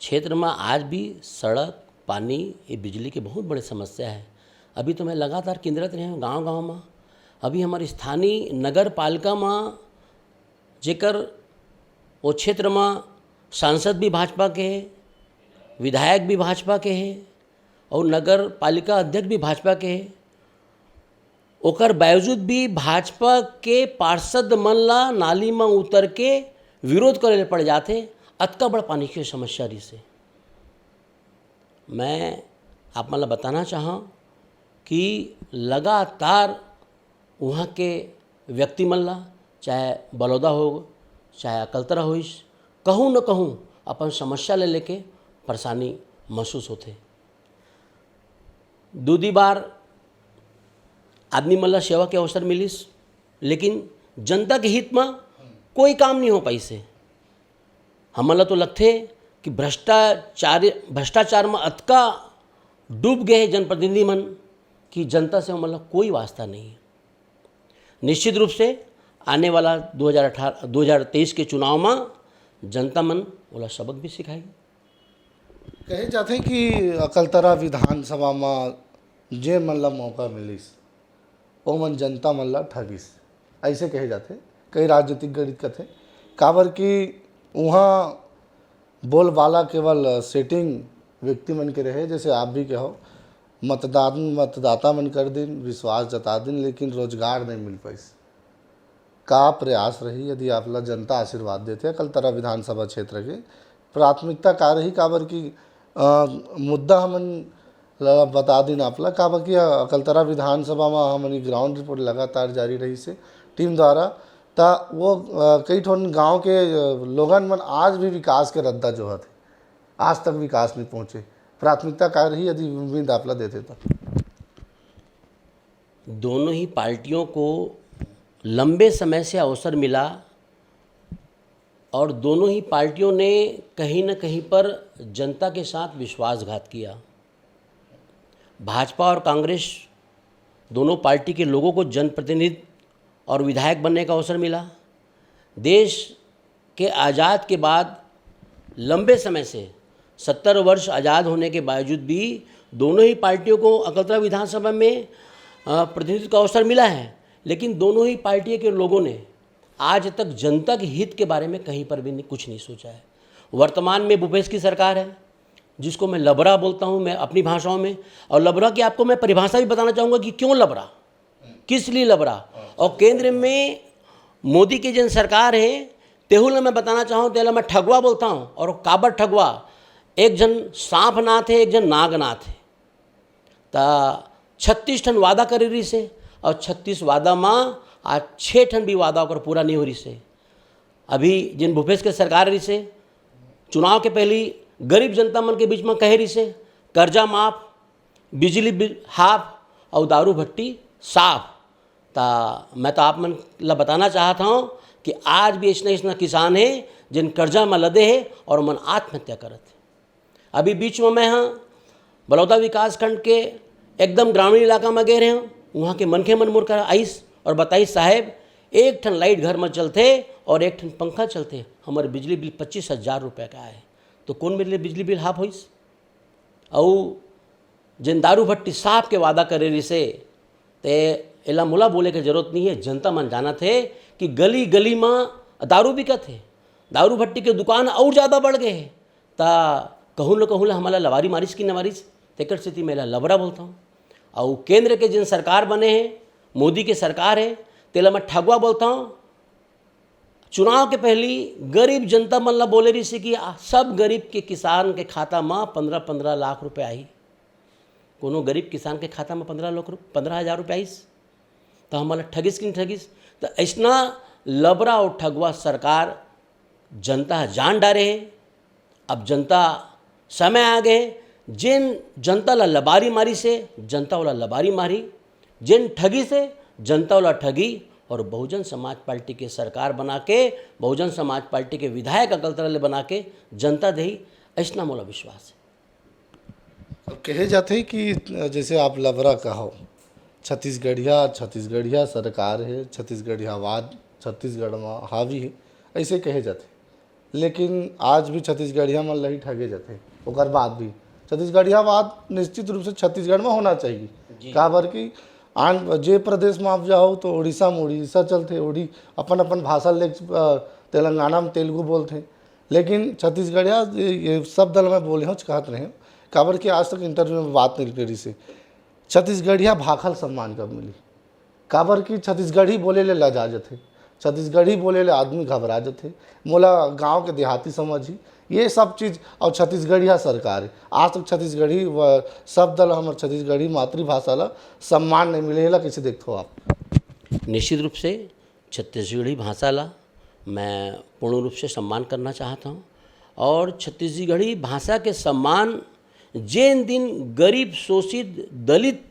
क्षेत्र में आज भी सड़क, पानी, ये बिजली की बहुत बड़ी समस्या है। अभी तो मैं लगातार केंद्रित रहे हूँ गांव-गांव में। अभी हमारी स्थानीय नगर पालिका में जेकर वो क्षेत्र में सांसद भी भाजपा के है, विधायक भी भाजपा के है और नगर पालिका अध्यक्ष भी भाजपा के है। ओकर बावजूद भी भाजपा के पार्षद मन ला नाली में उतर के विरोध करे पड़ जाते। अतका बड़ा पानी की समस्या रही से मैं आप मन ला बताना चाहाँ कि लगातार वहाँ के व्यक्ति मन ला, चाहे बलौदा हो चाहे अकलतरा होइस, कहूँ न कहूँ अपन समस्या ले लेके परेशानी महसूस होते। दूधी बार आदमी मन ला सेवा के अवसर मिलिस, लेकिन जनता के हित में कोई काम नहीं हो पाई से। हमन ला तो लगथे कि भ्रष्टाचार में अतका डूब गए जनप्रतिनिधि मन कि जनता से हमन ला कोई वास्ता नहीं है। निश्चित रूप से आने वाला 2023 के चुनाव में जनता मन वाला सबक भी सिखाएगी। कहे जाते कि अकलतरा विधानसभा में जे मन ला मौका मिलिस वो मन जनता मन ला ठगिस, ऐसे कहे जाते। कई राजनीतिक गणित कथे काबर कि वहाँ बोलबाला केवल सेटिंग व्यक्ति मन के रहे, जैसे आप भी कहो मतदाता मन कर दिन विश्वास जता दिन, लेकिन रोजगार नहीं मिल पाइस। का प्रयास रही यदि आप ला जनता आशीर्वाद देते अकलतरा विधानसभा क्षेत्र के प्राथमिकता का रही, काबर की मुद्दा हमन बता दिन आपला काबर की अकलतरा विधानसभा में हमन ग्राउंड रिपोर्ट लगातार जारी रही से टीम द्वारा, ता वो कई ठोन गांव के लोगन मन आज भी विकास के रद्दा जो है आज तक विकास नहीं पहुँचे। प्राथमिकता का रही यदि उम्मीद आपला देते तो दोनों ही पार्टियों को लंबे समय से अवसर मिला और दोनों ही पार्टियों ने कहीं न कहीं पर जनता के साथ विश्वासघात किया। भाजपा और कांग्रेस दोनों पार्टी के लोगों को जनप्रतिनिधि और विधायक बनने का अवसर मिला। देश के आज़ाद के बाद लंबे समय से 70 वर्ष आज़ाद होने के बावजूद भी दोनों ही पार्टियों को अकलतरा विधानसभा में प्रतिनिधित्व का अवसर मिला है, लेकिन दोनों ही पार्टियों के लोगों ने आज तक जनता के हित के बारे में कहीं पर भी कुछ नहीं सोचा है। वर्तमान में भूपेश की सरकार है, जिसको मैं लबरा बोलता हूं मैं अपनी भाषाओं में, और लबरा की आपको मैं परिभाषा भी बताना चाहूँगा कि क्यों लबरा, किस लिए लबरा। और केंद्र में मोदी की जन सरकार है तेहुल मैं बताना चाहूँ तेला मैं ठगवा बोलता हूँ। और काबर ठगवा, एक जन सांप नाथ है, एक जन नाग नाथ है। ता 36 ठन वादा करे रही से और 36 वादा में आज 6 ठन भी वादा होकर पूरा नहीं हो रही से। अभी जिन भूपेश के सरकार रही से चुनाव के पहले गरीब जनता मन के बीच में कह रही से कर्जा माफ, बिजली बिल हाफ और दारू भट्टी साफ। ता मैं तो आप मन ला बताना चाहता हूँ कि आज भी इतना किसान है जिन कर्जा में लदे है और मन आत्महत्या करत है। अभी बीच में मैं हाँ बलौदा विकास खंड के एकदम ग्रामीण इलाका में गए रहे हूँ। वहाँ के मनखे मन मुड़ कर आइस और बताइस साहेब एक ठन लाइट घर में चलते और एक ठन पंखा चलते, हमारे बिजली बिल 25,000 रुपये का है। तो कौन मेरे लिए बिजली बिल हाफ होइस। और जिन दारू भट्टी साफ के वादा करे रही से ते एला मोला बोले के जरूरत नहीं है। जनता मन जाना थे कि गली गली में दारू बिकत है, दारू भट्टी के दुकान और ज़्यादा बढ़ गए हैं। ता कहूँ न कहूँ हमारा लवारी मारिस की नवारिस तेकर स्थिति में लबरा बोलता हूँ। और केंद्र के जिन सरकार बने हैं, मोदी के सरकार है, तेला मैं ठगवा बोलता हूँ। चुनाव के पहले गरीब जनता मन ला बोले रही से कि सब गरीब के किसान के खाता में 15-15 लाख रुपए आई। कोनो गरीब किसान के खाता में 15,000 रुपये आईस तो हमारा ठगिस कि नहीं ठगिस। तो ऐसा लबरा और ठगवा सरकार जनता जान डारे है। अब जनता समय आ गए जिन जनता ला लबारी मारी से जनता वाला लबारी मारी, जिन ठगी से जनता वाला ठगी। और बहुजन समाज पार्टी के सरकार बना के, बहुजन समाज पार्टी के विधायक अकलतरा ले बना के जनता दही, ऐसा मोला विश्वास है। कहे जाते कि जैसे आप लबरा कहो छत्तीसगढ़िया सरकार है, छत्तीसगढ़ियावाद छत्तीसगढ़ में हावी है, ऐसे कहे जाते। लेकिन आज भी छत्तीसगढ़िया मन लही ठगे जाते ओकर बाद भी छत्तीसगढ़िया बात निश्चित रूप से छत्तीसगढ़ में होना चाहिए काबर कि आन जे प्रदेश में आप जाओ तो उड़ीसा में उड़ीसा चलते उड़ी अपन अपन भाषा ले तेलंगाना में तेलुगु बोलते लेकिन छत्तीसगढ़िया ये सब दल में बोले हो कहत रहे काबर कि आज तक इंटरव्यू में बात नहीं करी से छत्तीसगढ़िया भाखल सम्मान कब मिली काबर कि छत्तीसगढ़ी बोले ले लजा जाते छत्तीसगढ़ी बोले ले आदमी घबरा जाते मोला गांव के देहाती समझी ये सब चीज़ और छत्तीसगढ़िया सरकार है आज तक छत्तीसगढ़ी व सब दल हमारे छत्तीसगढ़ी मातृभाषा ला सम्मान नहीं मिलेला कैसे देखते हो आप। निश्चित रूप से छत्तीसगढ़ी भाषा ला मैं पूर्ण रूप से सम्मान करना चाहता हूँ और छत्तीसगढ़ी भाषा के सम्मान जिन दिन गरीब शोषित दलित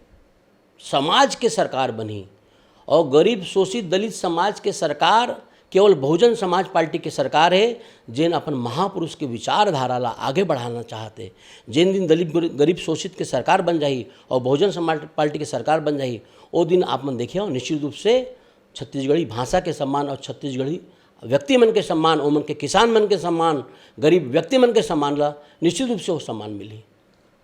समाज के सरकार बनी और गरीब शोषित दलित समाज के सरकार केवल बहुजन समाज पार्टी की सरकार है जिन अपन महापुरुष के विचारधारा ला आगे बढ़ाना चाहते जिन दिन दलित गरीब शोषित के सरकार बन जाई और बहुजन समाज पार्टी की सरकार बन जाई वो दिन आप मन देखिए निश्चित रूप से छत्तीसगढ़ी भाषा के सम्मान और छत्तीसगढ़ी व्यक्ति मन के सम्मान ओमन के किसान मन के सम्मान गरीब व्यक्ति मन के सम्मान ला निश्चित रूप से वो सम्मान मिली।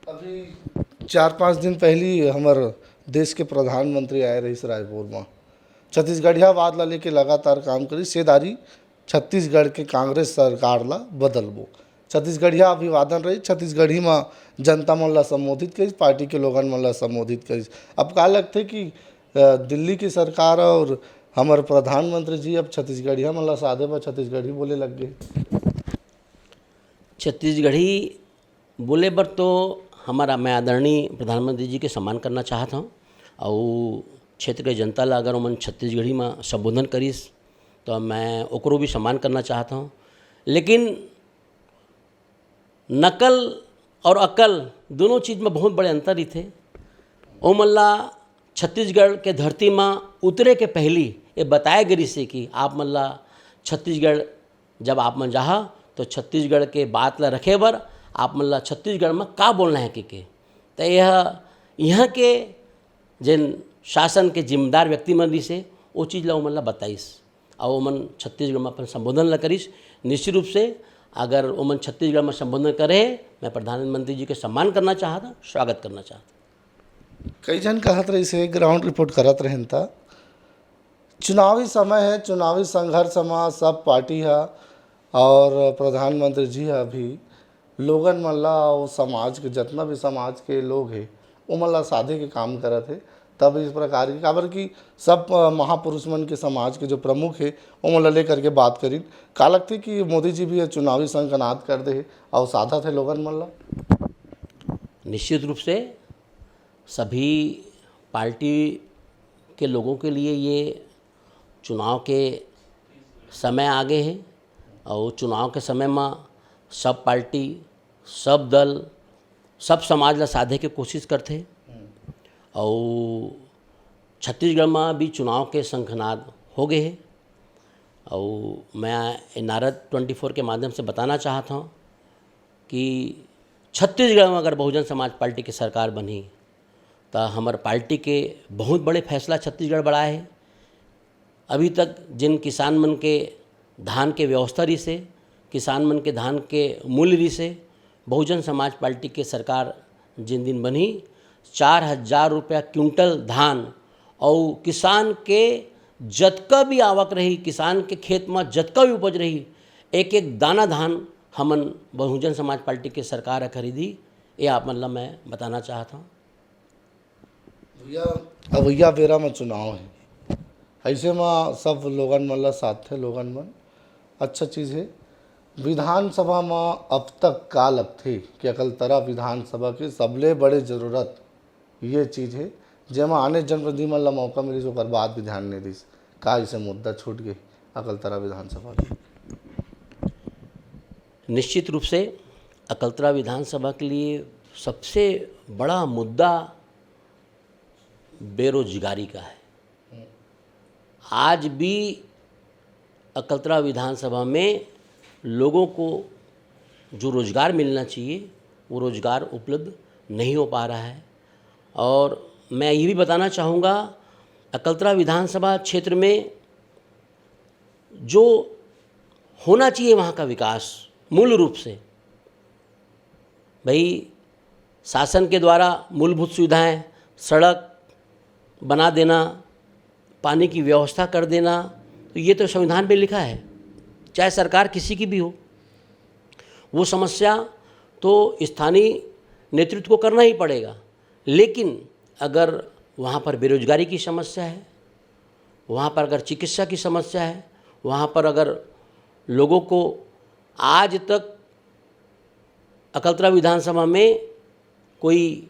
अभी 4-5 दिन पहले हमारे देश के प्रधानमंत्री आए रही रायपुर में छत्तीसगढ़िया बात ला लेके लगातार काम करी सेदारी छत्तीसगढ़ के कांग्रेस सरकार ला बदलबो छत्तीसगढ़िया अभिवादन रही छत्तीसगढ़ी में जनता मन ला संबोधित करी पार्टी के लोगन मन ला संबोधित करी। अब का लगते कि दिल्ली की सरकार और हमारे प्रधानमंत्री जी अब छत्तीसगढ़िया मन ला साधे पर छत्तीसगढ़ी बोले लग गए। छत्तीसगढ़ी बोले बर तो हमारा मैं आदरणीय प्रधानमंत्री जी के सम्मान करना चाहता हूँ और क्षेत्र के जनता ला अगर उमन छत्तीसगढ़ी में संबोधन करीस तो मैं ओकरो भी सम्मान करना चाहता हूँ लेकिन नकल और अकल दोनों चीज़ में बहुत बड़े अंतर ही थे। ओ मल्ला छत्तीसगढ़ के धरती में उतरे के पहली ये बताया गई से कि आप मल्ला छत्तीसगढ़ जब आप मन जाहा तो छत्तीसगढ़ के बात ला रखे बर आप मल्ला छत्तीसगढ़ में का बोलना है कि तो यह यहाँ के जिन शासन के जिम्मेदार व्यक्ति मन रही से वो चीज़ ला ओमन ला बताइस और ओमन छत्तीसगढ़ में अपन संबोधन ला करीस। निश्चित रूप से अगर ओमन छत्तीसगढ़ में संबोधन करे मैं प्रधानमंत्री जी के सम्मान करना चाहता स्वागत करना चाहता। कई जन कहत रही से ग्राउंड रिपोर्ट करत रहन था चुनावी समय है चुनावी संघर्ष में सब पार्टी है और प्रधानमंत्री जी है अभी लोगन मन ला और समाज के जितना भी समाज के लोग है वो मन ला साधे के काम करत है तब इस प्रकार की काबर की सब महापुरुष मन के समाज के जो प्रमुख है वो मन ला लेकर के बात करी का लगती कि मोदी जी भी चुनावी संकनाद कर दे और साधा थे लोगन मन ला। निश्चित रूप से सभी पार्टी के लोगों के लिए ये चुनाव के समय आगे है और चुनाव के समय में सब पार्टी सब दल सब समाज ला साधे के कोशिश करते और छत्तीसगढ़ में भी चुनाव के शंखनाद हो गए हैं और मैं नारद 24 के माध्यम से बताना चाहता हूँ कि छत्तीसगढ़ में अगर बहुजन समाज पार्टी की सरकार बनी तो हमारे पार्टी के बहुत बड़े फैसला छत्तीसगढ़ बढ़ाए है। अभी तक जिन किसान मन के धान के व्यवस्था रही से किसान मन के धान के मूल्य रही से बहुजन समाज पार्टी के सरकार जिन दिन बनी 4,000 रुपया क्विंटल धान और किसान के जतका भी आवक रही किसान के खेत में जतका भी उपज रही एक एक दाना धान हमन बहुजन समाज पार्टी के सरकार है खरीदी ये आप मतलब मैं बताना चाहता हूँ। भैया बेरा में चुनाव है ऐसे में सब लोगन मन ला साथ थे लोगन मन अच्छा चीज़ है। विधानसभा में अब तक का लगथे कि अकलतरा विधानसभा के सबले बड़े ज़रूरत ये चीज़ है जेमा आने जनप्रतिनिधि मन ला मौका मिली ओकर बाद भी ध्यान नहीं दिस का ऐसे मुद्दा छूट गई अकलतरा विधानसभा की। निश्चित रूप से अकलतरा विधानसभा के लिए सबसे बड़ा मुद्दा बेरोजगारी का है। आज भी अकलतरा विधानसभा में लोगों को जो रोज़गार मिलना चाहिए वो रोज़गार उपलब्ध नहीं हो पा रहा है। और मैं ये भी बताना चाहूँगा अकलतरा विधानसभा क्षेत्र में जो होना चाहिए वहाँ का विकास मूल रूप से। भाई शासन के द्वारा मूलभूत सुविधाएं, सड़क बना देना, पानी की व्यवस्था कर देना, तो ये तो संविधान में लिखा है, चाहे सरकार किसी की भी हो। वो समस्या तो स्थानीय नेतृत्व को करना ही पड़ेगा। लेकिन अगर वहाँ पर बेरोजगारी की समस्या है, वहाँ पर अगर चिकित्सा की समस्या है, वहाँ पर अगर लोगों को आज तक अकलतरा विधानसभा में कोई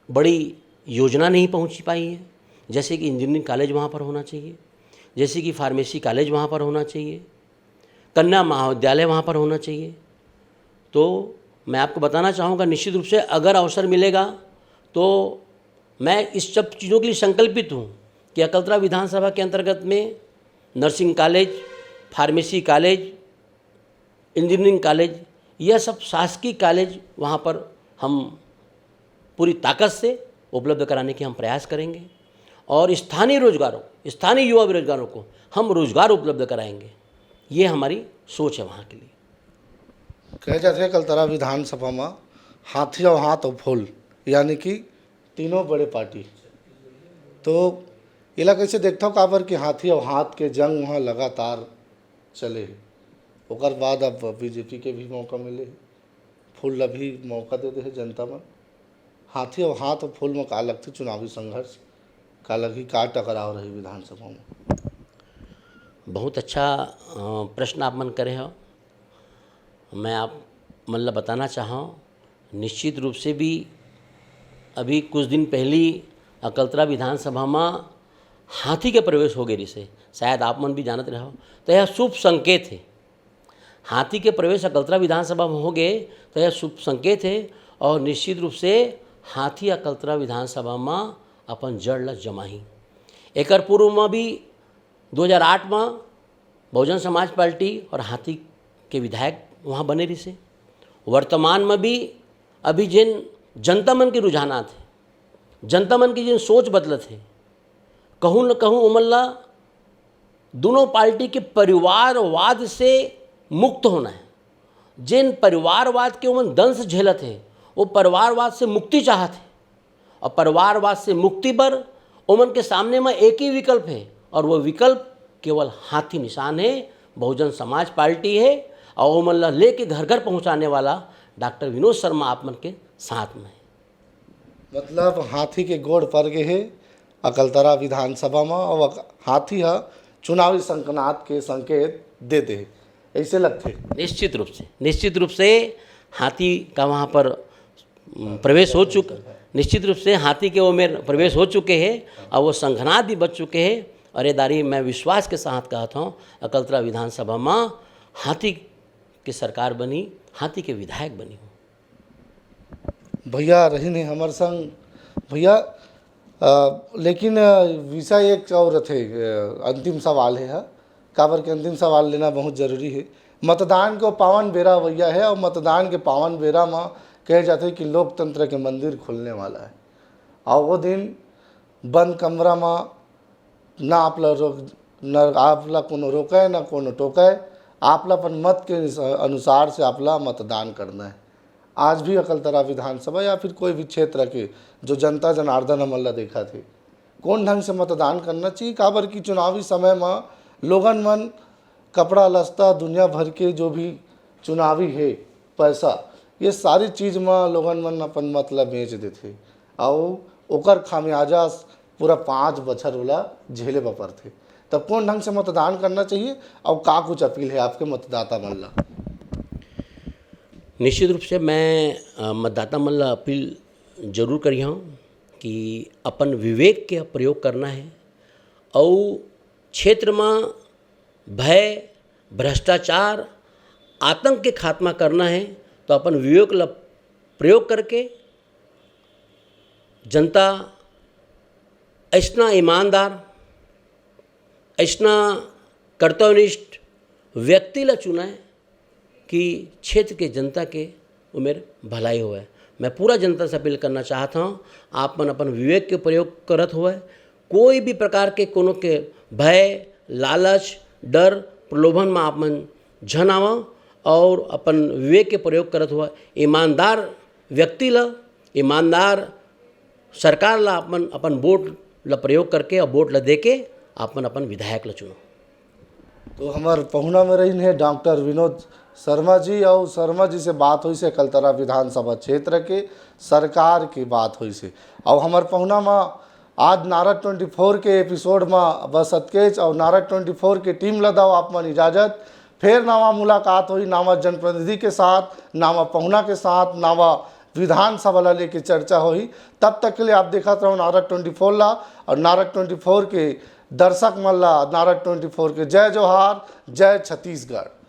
बड़ी योजना नहीं पहुँच पाई है, जैसे कि इंजीनियरिंग कॉलेज वहाँ पर होना चाहिए, जैसे कि फार्मेसी कॉलेज वहाँ पर होना चाहिए, कन्या महाविद्यालय वहाँ पर होना चाहिए, तो मैं आपको बताना चाहूँगा निश्चित रूप से अगर अवसर मिलेगा तो मैं इस सब चीज़ों के लिए संकल्पित हूँ कि अकलतरा विधानसभा के अंतर्गत में nursing college, pharmacy college, engineering college, यह सब शासकीय कॉलेज वहाँ पर हम पूरी ताकत से उपलब्ध कराने के हम प्रयास करेंगे और स्थानीय रोजगारों, स्थानीय युवा बेरोजगारों को हम रोजगार उपलब्ध कराएंगे। ये हमारी सोच है वहाँ के लिए। कहे जाते हैं अकलतरा विधानसभा में हाथी और हाथ और फूल, यानी कि तीनों बड़े पार्टी। तो इला कैसे देखता हूँ काबर कि हाथी और हाथ के जंग वहाँ लगातार चले, ओकर बाद अब बीजेपी के भी मौका मिले, फूल अभी मौका दे दे जनता में। हाथी और हाथ और फूल में का लगती चुनावी संघर्ष का लगी, का टकराव रही विधानसभा में? बहुत अच्छा प्रश्न आप मन करे हो। मैं आप मतलब बताना चाहूँ, निश्चित रूप से भी अभी कुछ दिन पहले अकलतरा विधानसभा में हाथी के प्रवेश हो गए से शायद आप मन भी जानते रहो, तो यह शुभ संकेत है। हाथी के प्रवेश अकलतरा विधानसभा में हो गए तो यह शुभ संकेत है और निश्चित रूप से हाथी अकलतरा विधानसभा में अपन जड़ ल जमाही। एकर पूर्व में भी 2008 में बहुजन समाज पार्टी और हाथी के विधायक वहाँ बने रही से। वर्तमान में भी अभी जिन जनता मन के रुझानात है, जनता मन की जिन सोच बदलत है, कहूँ न कहूँ उमल्ला दोनों पार्टी के परिवारवाद से मुक्त होना है। जिन परिवारवाद के उमन दंश झेलत है वो परिवारवाद से मुक्ति चाहत है और परिवारवाद से मुक्ति पर उमन के सामने में एक ही विकल्प है और वह विकल्प केवल हाथी निशान है, बहुजन समाज पार्टी है और उमन ला लेके घर घर पहुंचाने वाला डॉक्टर विनोद शर्मा आप मन के साथ में है। मतलब हाथी के गोड़ पर गए है अकलतरा विधानसभा में और हाथी है चुनावी संकनात के संकेत देते हैं, ऐसे लगते। निश्चित रूप से हाथी का वहाँ पर प्रवेश हो चुका, निश्चित रूप से हाथी के वो में प्रवेश हो चुके हैं और वो संघनात भी बच चुके हैं। और ये दारी मैं विश्वास के साथ कहता हूँ अकलतरा विधानसभा में हाथी की सरकार बनी, हाथी के विधायक बनी हूँ। भैया रही नहीं हमारे संग भैया, लेकिन विषय एक और थे, अंतिम सवाल है काबर के अंतिम सवाल लेना बहुत ज़रूरी है। मतदान को पावन बेरा भैया है और मतदान के पावन बेरा में कहे जाते हैं कि लोकतंत्र के मंदिर खुलने वाला है और वो दिन बंद कमरा में ना आपला कोनो रोके ना कोनो टोके, आपला अपन मत के अनुसार से आपला मतदान करना है। आज भी अकलतरा विधानसभा या फिर कोई भी क्षेत्र के जो जनता जनार्दन हमला देखा थे कौन ढंग से मतदान करना चाहिए, काबर की चुनावी समय में लोगन मन कपड़ा लस्ता दुनिया भर के जो भी चुनावी है पैसा, ये सारी चीज़ में लोगन मन अपन मतलब बेच देते और ओकर खामियाजा पूरा 5 बछर वाला झेले बपर थे। तब कौन ढंग से मतदान करना चाहिए और का कुछ अपील है आपके मतदाता मन ला? निश्चित रूप से मैं मतदाता मन ला अपील जरूर करी हूँ कि अपन विवेक के प्रयोग करना है और क्षेत्र में भय, भ्रष्टाचार, आतंक के खात्मा करना है तो अपन विवेक ला प्रयोग करके जनता ऐसा ईमानदार, ऐसा कर्तव्यनिष्ठ व्यक्ति ला चुनाए कि क्षेत्र के जनता के उमेर भलाई होए। मैं पूरा जनता से अपील करना चाहता हूँ आप मन अपन विवेक के प्रयोग करत हुए कोई भी प्रकार के कोनो के भय, लालच, डर, प्रलोभन में आप मन झन आवा और अपन विवेक के प्रयोग करत हुआ ईमानदार व्यक्ति ला, ईमानदार सरकार ला अपन अपन वोट ला प्रयोग करके और वोट ला दे के अपन अपन विधायक ला चुनो। तो हमार पहुना में रही है डॉक्टर विनोद शर्मा जी, और शर्मा जी से बात हुई से अकलतरा विधानसभा क्षेत्र के सरकार की बात हुई से। और हमार पहुना में आज नारद 24 के एपिसोड में बस अतकेच और नारद 24 के टीम लदाओ आप मन इजाज़त। फिर नावा मुलाकात हुई नावा जनप्रतिनिधि के साथ, नावा पहुना के साथ, नावा विधानसभा ला लेके चर्चा हुई। तब तक के लिए आप देखा रहो नारद 24 ला, और नारद 24 के दर्शक मन ला नारद 24 के जय जोहार, जय छत्तीसगढ़।